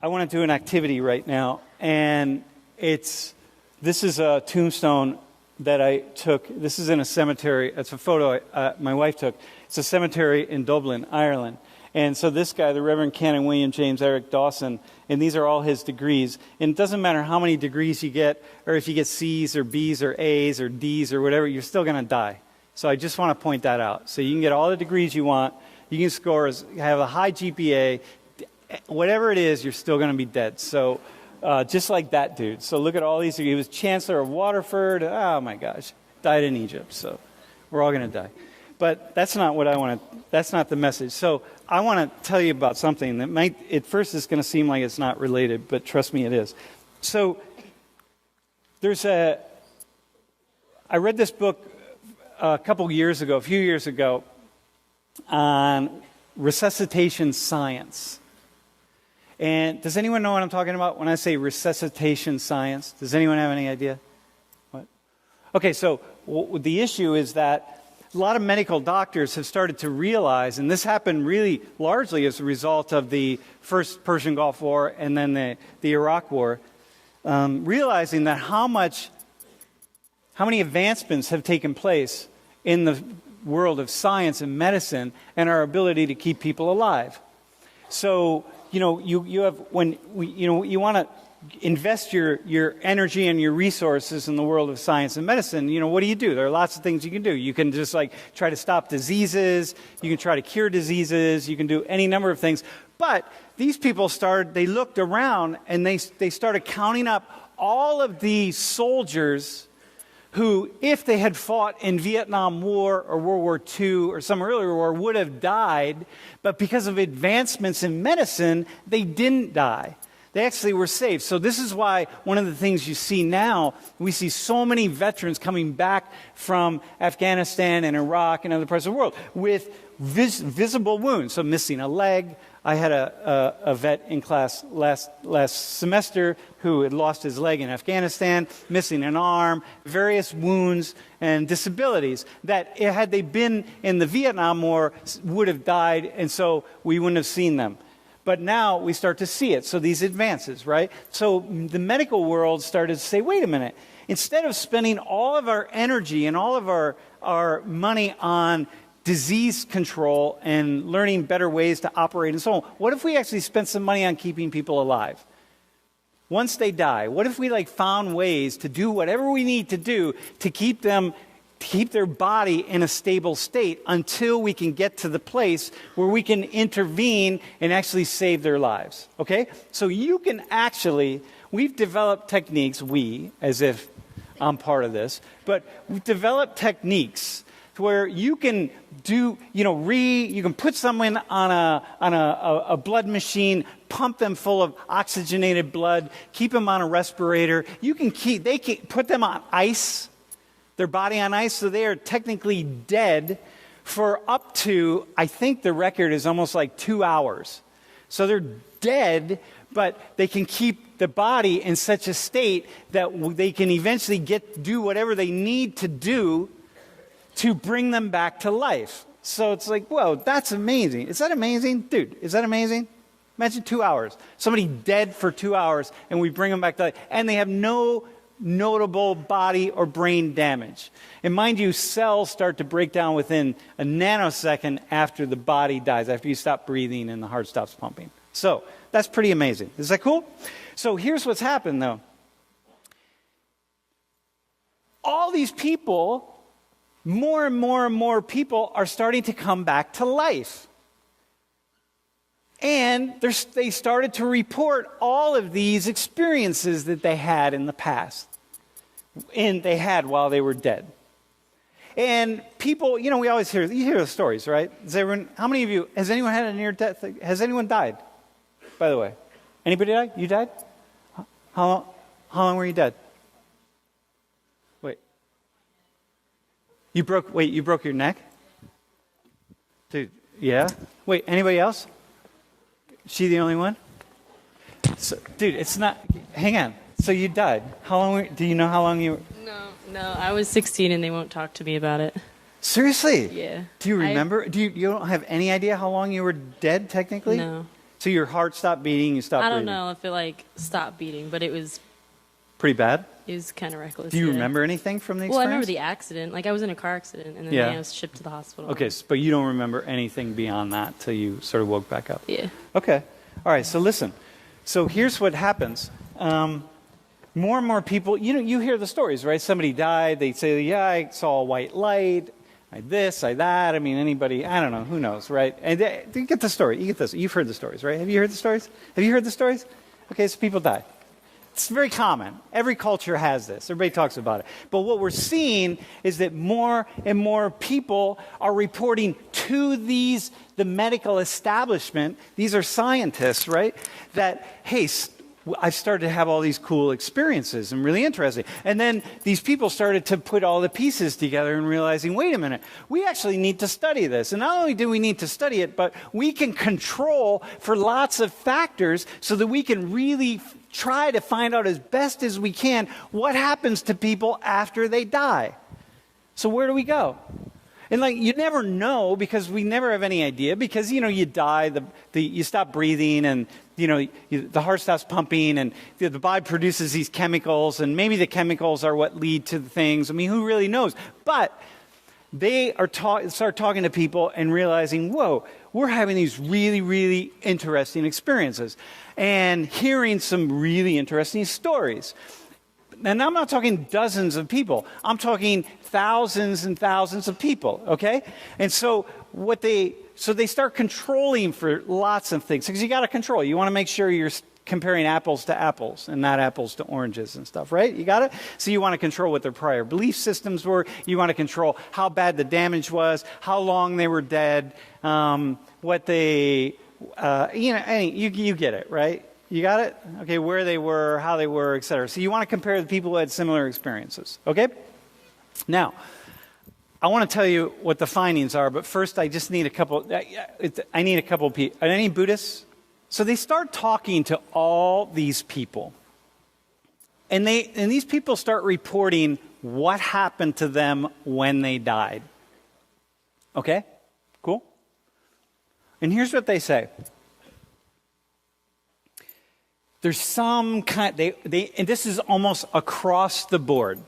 I want to do an activity right now, and this is a tombstone that I took. This is in a cemetery. It's a photo my wife took. It's a cemetery in Dublin, Ireland. And so this guy, the Reverend Canon William James Eric Dawson, and these are all his degrees. And it doesn't matter how many degrees you get, or if you get C's or B's or A's or D's or whatever, you're still going to die. So I just want to point that out. So you can get all the degrees you want. You can score, have a high GPA. Whatever it is, you're still going to be dead. So just like that dude. So look at all these. He was Chancellor of Waterford. Oh, my gosh. Died in Egypt. So we're all going to die. But that's not what I want to, that's not the message. So I want to tell you about something that might, at first it's going to seem like it's not related, but trust me, it is. So I read this book a few years ago, on resuscitation science. And does anyone know what I'm talking about when I say resuscitation science? Does anyone have any idea? What? Okay, so the issue is that a lot of medical doctors have started to realize, and this happened really largely as a result of the first Persian Gulf War and then the Iraq War, realizing that how many advancements have taken place in the world of science and medicine and our ability to keep people alive. So, you want to invest your energy and your resources in the world of science and medicine. What do? There are lots of things you can do. You can just try to stop diseases. You can try to cure diseases. You can do any number of things. But these people they looked around and they started counting up all of the soldiers who, if they had fought in Vietnam War or World War II or some earlier war, would have died. But because of advancements in medicine, they didn't die. They actually were saved. So this is why one of the things you see now, we see so many veterans coming back from Afghanistan and Iraq and other parts of the world with visible wounds. So missing a leg. I had a vet in class last semester who had lost his leg in Afghanistan, missing an arm, various wounds and disabilities that, had they been in the Vietnam War, would have died, and so we wouldn't have seen them. But now we start to see it. So these advances, right? So the medical world started to say, wait a minute. Instead of spending all of our energy and all of our money on disease control and learning better ways to operate and so on, what if we actually spent some money on keeping people alive? Once they die, what if we found ways to do whatever we need to do to keep their body in a stable state until we can get to the place where we can intervene and actually save their lives. Okay? So you can we've developed techniques, as if I'm part of this, but we've developed techniques where you can you can put someone on a blood machine, pump them full of oxygenated blood, keep them on a respirator. They can put them on ice, their body on ice, so they are technically dead for up to, I think the record is almost 2 hours. So they're dead, but they can keep the body in such a state that they can eventually do whatever they need to do to bring them back to life. So it's whoa, that's amazing. Is that amazing? Dude, is that amazing? Imagine 2 hours. Somebody dead for 2 hours, and we bring them back to life. And they have no notable body or brain damage. And mind you, cells start to break down within a nanosecond after the body dies, after you stop breathing and the heart stops pumping. So that's pretty amazing. Is that cool? So here's what's happened, though. All these people, more and more and more people are starting to come back to life. And they started to report all of these experiences that they had in the past. And they had while they were dead. And people, we always hear the stories, right? How many of you, has anyone had a near death? Has anyone died, by the way? Anybody died? You died? How long were you dead? You broke your neck? Dude, yeah? Wait, anybody else? She the only one? So, dude, it's not, hang on. So you died. Do you know how long you were? No, I was 16 and they won't talk to me about it. Seriously? Yeah. Do you remember? You don't have any idea how long you were dead technically? No. So your heart stopped beating, you stopped I breathing. don't know if it like stopped beating, but it was Pretty bad? kind of reckless. Do you yeah. remember anything from the experience? Well, I remember the accident. Like I was in a car accident, and then Yeah. I was shipped to the hospital. Okay, but you don't remember anything beyond that till you sort of woke back up? Yeah. Okay. All right, so listen. So here's what happens. More and more people, you hear the stories, right? Somebody died, they say, yeah, I saw a white light, I this, I that. I mean, anybody, I don't know, who knows, right? And you get the story, you get this. You've heard the stories, right? Have you heard the stories? Have you heard the stories? Okay, so people die. It's very common. Every culture has this. Everybody talks about it. But what we're seeing is that more and more people are reporting to the medical establishment, these are scientists, right? That, hey, I've started to have all these cool experiences and really interesting. And then these people started to put all the pieces together and realizing, wait a minute, we actually need to study this. And not only do we need to study it, but we can control for lots of factors so that we can really try to find out as best as we can what happens to people after they die. So where do we go? And you never know because we never have any idea because, you die, you stop breathing and, the heart stops pumping and the body produces these chemicals and maybe the chemicals are what lead to the things. I mean, who really knows? But they start talking to people and realizing, whoa, we're having these really, really interesting experiences and hearing some really interesting stories. And I'm not talking dozens of people. I'm talking thousands and thousands of people, okay? And so they start controlling for lots of things because you got to control. You want to make sure you're comparing apples to apples and not apples to oranges and stuff, right? You got it? So you want to control what their prior belief systems were. You want to control how bad the damage was, how long they were dead, what they, you get it, right? You got it? Okay, where they were, how they were, etc. So you want to compare the people who had similar experiences, okay? Now, I want to tell you what the findings are, but first I just need a couple, I need a couple of people. Any Buddhists? So they start talking to all these people. And these people start reporting what happened to them when they died. Okay? Cool? And here's what they say. There's some kind, and this is almost across the board,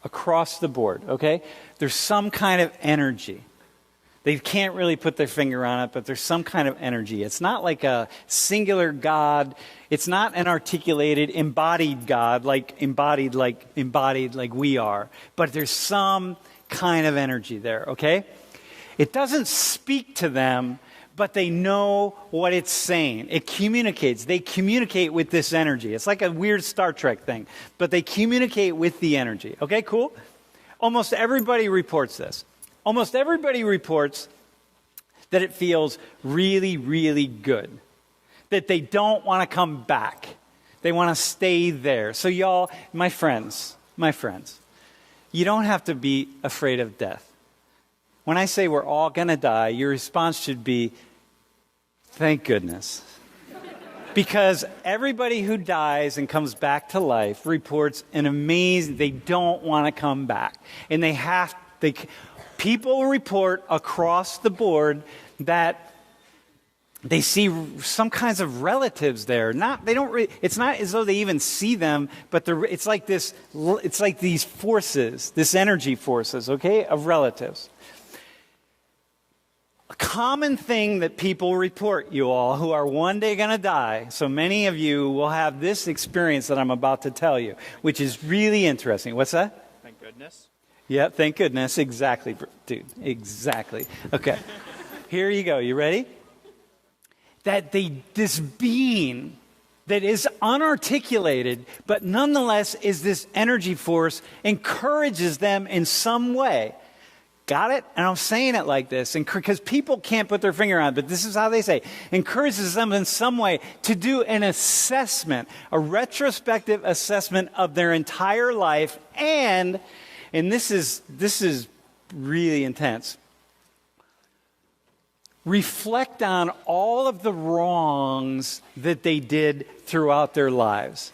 okay? There's some kind of energy. They can't really put their finger on it, but there's some kind of energy. It's not like a singular God. It's not an articulated, embodied God, like embodied like we are. But there's some kind of energy there, okay? It doesn't speak to them, but they know what it's saying. It communicates. They communicate with this energy. It's like a weird Star Trek thing, but they communicate with the energy. Okay, cool? Almost everybody reports this. Almost everybody reports that it feels really, really good. That they don't want to come back. They want to stay there. So y'all, my friends, you don't have to be afraid of death. When I say we're all going to die, your response should be, thank goodness. Because everybody who dies and comes back to life reports an amazing, they don't want to come back. And people report across the board that they see some kinds of relatives there. It's not as though they even see them, but it's like these forces, this energy forces, okay, of relatives. A common thing that people report, you all, who are one day going to die, so many of you will have this experience that I'm about to tell you, which is really interesting. What's that? Thank goodness. Yeah, thank goodness. Exactly, dude. Exactly. Okay. Here you go. You ready? That this being that is unarticulated, but nonetheless is this energy force, encourages them in some way. Got it? And I'm saying it like this because people can't put their finger on it, but this is how they say. Encourages them in some way to do an assessment, a retrospective assessment of their entire life, and this is really intense. Reflect on all of the wrongs that they did throughout their lives.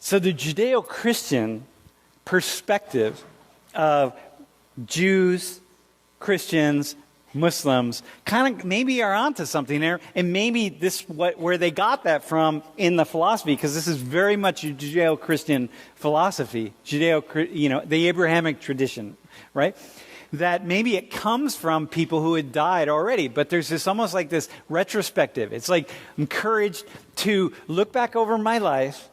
So the Judeo-Christian perspective of Jews, Christians, Muslims kind of maybe are onto something there, and maybe where they got that from in the philosophy, because this is very much a Judeo-Christian philosophy, the Abrahamic tradition, right? That maybe it comes from people who had died already, but there's this almost like this retrospective. It's like encouraged to look back over my life,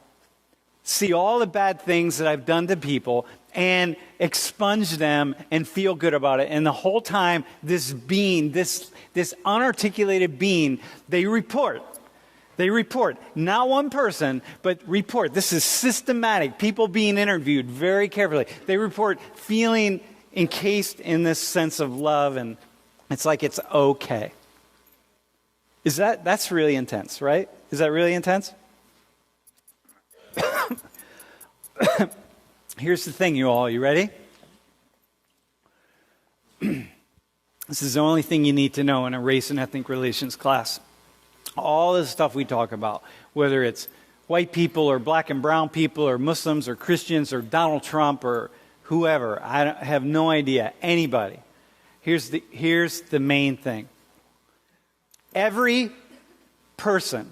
see all the bad things that I've done to people, and expunge them and feel good about it. And the whole time, this being, this unarticulated being, they report. They report. Not one person, but report. This is systematic. People being interviewed very carefully. They report feeling encased in this sense of love, and it's like it's okay. That's really intense, right? Is that really intense? Here's the thing, you all. You ready? This is the only thing you need to know in a race and ethnic relations class. All this stuff we talk about, whether it's white people or black and brown people or Muslims or Christians or Donald Trump or whoever, I have no idea, anybody. Here's the main thing. Every person,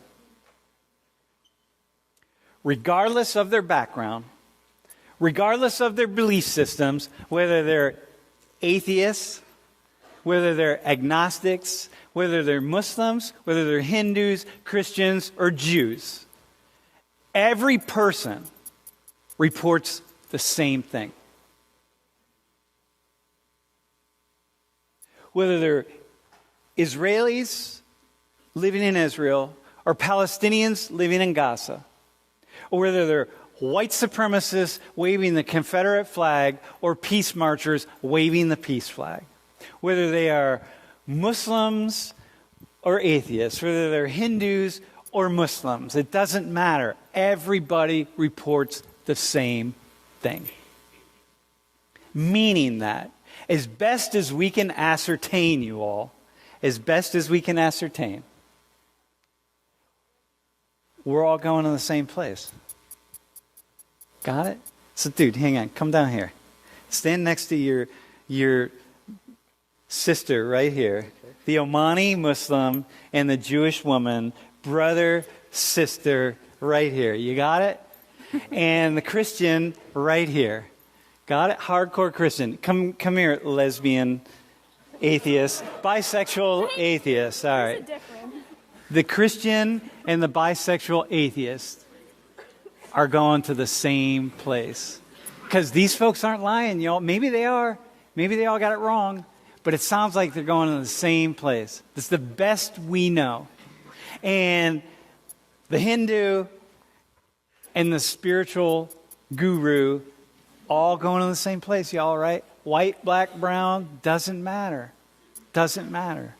regardless of their background, regardless of their belief systems, whether they're atheists, whether they're agnostics, whether they're Muslims, whether they're Hindus, Christians, or Jews, every person reports the same thing. Whether they're Israelis living in Israel or Palestinians living in Gaza, or whether they're white supremacists waving the Confederate flag or peace marchers waving the peace flag, whether they are Muslims or atheists, whether they're Hindus or Muslims, it doesn't matter. Everybody reports the same thing. Meaning that, as best as we can ascertain, you all, as best as we can ascertain, we're all going to the same place. Got it? So, dude, hang on. Come down here. Stand next to your sister right here. Okay. The Omani Muslim and the Jewish woman, brother, sister, right here. You got it? And the Christian right here. Got it? Hardcore Christian. Come here, lesbian, atheist, bisexual atheist. All right. The Christian and the bisexual atheist are going to the same place. Because these folks aren't lying, y'all. Maybe they are. Maybe they all got it wrong. But it sounds like they're going to the same place. It's the best we know. And the Hindu and the spiritual guru all going to the same place, y'all, right? White, black, brown, doesn't matter. Doesn't matter.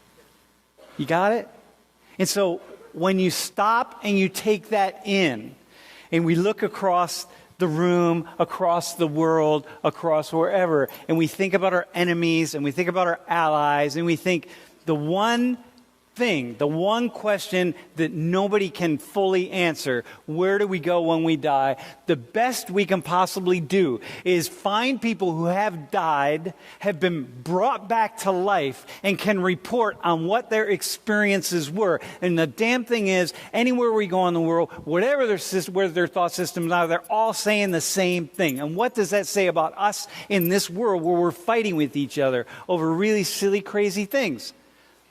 You got it? And so when you stop and you take that in, and we look across the room, across the world, across wherever, and we think about our enemies, and we think about our allies, and we think the one thing, the one question that nobody can fully answer, where do we go when we die? The best we can possibly do is find people who have died, have been brought back to life, and can report on what their experiences were. And the damn thing is, anywhere we go in the world, whatever their thought systems are, they're all saying the same thing. And what does that say about us in this world where we're fighting with each other over really silly, crazy things?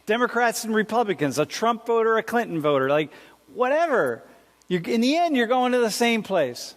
Democrats and Republicans, a Trump voter, a Clinton voter, like whatever. In the end, you're going to the same place.